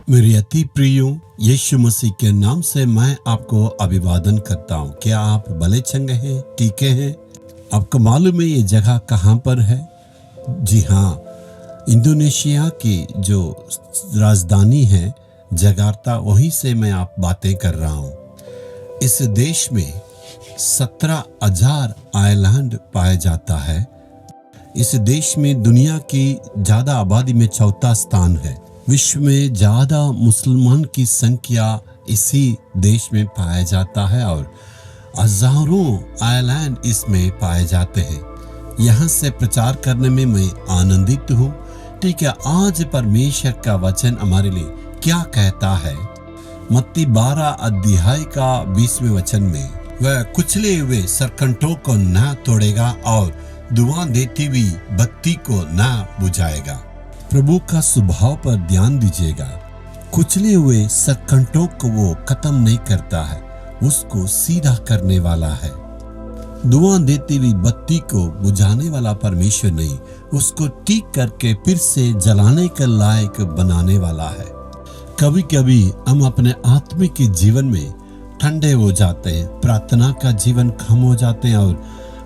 मेरे अति प्रियो यीशु मसीह के नाम से मैं आपको अभिवादन करता हूँ। क्या आप भले चंगे हैं, टीके हैं? आपको मालूम है ये जगह कहाँ पर है? जी हाँ, इंडोनेशिया की जो राजधानी है जकार्ता, वहीं से मैं आप बातें कर रहा हूँ। इस देश में 17,000 आइलैंड पाया जाता है। इस देश में दुनिया की ज़्यादा आबादी में चौथा स्थान है। विश्व में ज़्यादा मुसलमान की संख्या इसी देश में पाया जाता है और हजारों आइलैंड इसमें पाए जाते हैं। यहाँ से प्रचार करने में मैं आनंदित हूँ। ठीक है, आज परमेश्वर का वचन हमारे लिए क्या कहता है? मत्ती 12 अध्याय का 20वें वचन में, वह कुचले हुए सरकंठों को न तोड़ेगा और धुआं देती हुई बत्ती को न बुझाएगा। प्रभु का स्वभाव पर ध्यान दीजिएगा। कुचले हुए सरकंठों को वो खत्म नहीं करता है, उसको सीधा करने वाला है। धुआं देती हुई बत्ती को बुझाने वाला परमेश्वर नहीं, उसको ठीक करके फिर से जलाने के लायक बनाने वाला है। कभी कभी हम अपने आत्मिक जीवन में ठंडे हो जाते हैं, प्रार्थना का जीवन कम हो जाते हैं और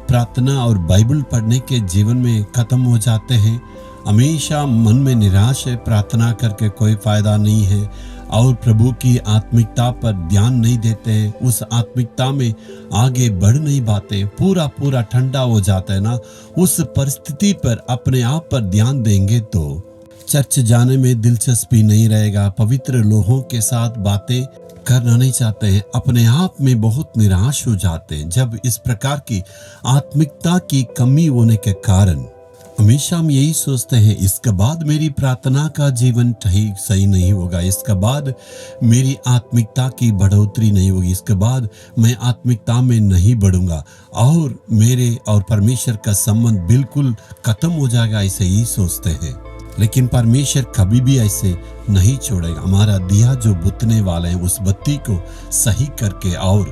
प्रार्थना और बाइबल पढ़ने के जीवन में खत्म हो जाते हैं। हमेशा मन में निराश है, प्रार्थना करके कोई फायदा नहीं है और प्रभु की आत्मिकता पर ध्यान नहीं देते हैं, उस आत्मिकता में आगे बढ़ नहीं पाते, पूरा ठंडा हो जाता है ना। उस परिस्थिति पर अपने आप पर ध्यान देंगे तो चर्च जाने में दिलचस्पी नहीं रहेगा, पवित्र लोगों के साथ बातें करना नहीं चाहते हैं, अपने आप में बहुत निराश हो जाते हैं। जब इस प्रकार की आत्मिकता की कमी होने के कारण हमेशा हम यही सोचते हैं, इसके बाद मेरी प्रार्थना का जीवन सही नहीं होगा, इसके बाद मेरी आत्मिकता की बढ़ोतरी नहीं होगी, इसके बाद मैं आत्मिकता में नहीं बढ़ूंगा और मेरे और परमेश्वर का संबंध बिल्कुल खत्म हो जाएगा, ऐसे ही सोचते हैं। लेकिन परमेश्वर कभी भी ऐसे नहीं छोड़ेगा। हमारा दिया जो बुझने वाला है, उस बत्ती को सही करके और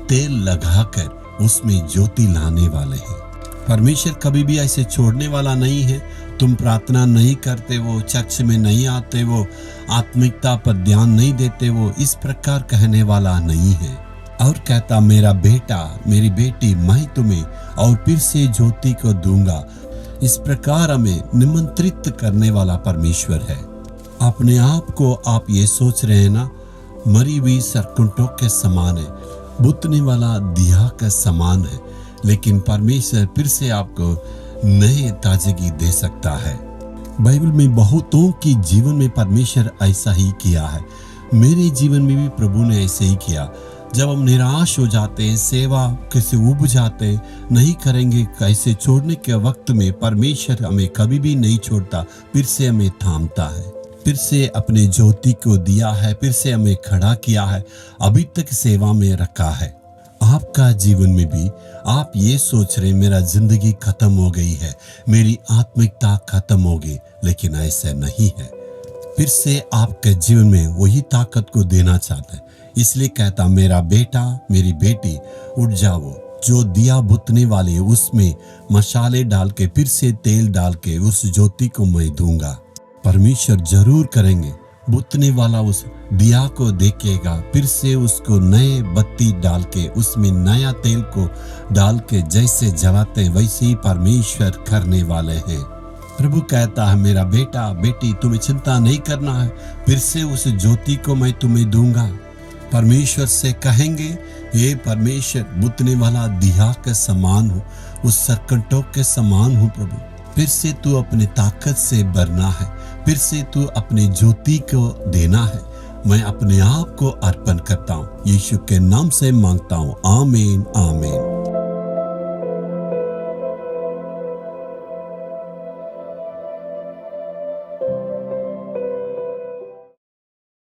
तेल लगाकर उसमें ज्योति लाने वाले हैं। परमेश्वर कभी भी ऐसे छोड़ने वाला नहीं है। तुम प्रार्थना नहीं करते हो, चर्च में नहीं आते हो, आत्मिकता पर ध्यान नहीं देते हो, इस प्रकार कहने वाला नहीं है। और कहता, मेरा बेटा मेरी बेटी, मैं तुम्हें और फिर से ज्योति को दूंगा। इस प्रकार हमें निमंत्रित करने वाला परमेश्वर है। अपने आप को आप ये सोच रहे हैं ना, मरी हुई सरकंठों के समान है, बुझने वाला दिया के समान है, लेकिन परमेश्वर फिर से आपको नए ताजगी दे सकता है। बाइबल में बहुतों की जीवन में परमेश्वर ऐसा ही किया है। मेरे जीवन में भी प्रभु ने ऐसे ही किया। जब हम निराश हो जाते हैं, सेवा कैसे उब जाते हैं, नहीं करेंगे कैसे, छोड़ने के वक्त में परमेश्वर हमें कभी भी नहीं छोड़ता, फिर से हमें थामता है, फिर से अपने ज्योति को दिया है, फिर से हमें खड़ा किया है, अभी तक सेवा में रखा है। आपका जीवन में भी आप ये सोच रहे, मेरा जिंदगी खत्म हो गई है, मेरी आत्मिकता खत्म हो गई, लेकिन ऐसा नहीं है। फिर से आपके जीवन में वही ताकत को देना चाहता है। इसलिए कहता, मेरा बेटा मेरी बेटी, उठ जाओ। जो दिया बुझने वाले उसमें मसाले डाल के, फिर से तेल डाल के उस ज्योति को मैं दूंगा। परमेश्वर जरूर करेंगे। बुझने वाला उस दिया को देखेगा, फिर से उसको नए बत्ती डाल के उसमें नया तेल को डाल के जैसे जलाते हैं, वैसे ही परमेश्वर करने वाले हैं। प्रभु कहता है, मेरा बेटा बेटी, तुम्हें चिंता नहीं करना है, फिर से उस ज्योति को मैं तुम्हें दूंगा। परमेश्वर से कहेंगे, ये परमेश्वर बुझने वाला दिया के समान हो, उस सरकंठों के समान हो प्रभु, फिर से तू अपनी ताकत से भरना है, फिर से तू अपनी ज्योति को देना है। मैं अपने आप को अर्पण करता हूँ, यीशु के नाम से मांगता हूँ, आमीन आमीन।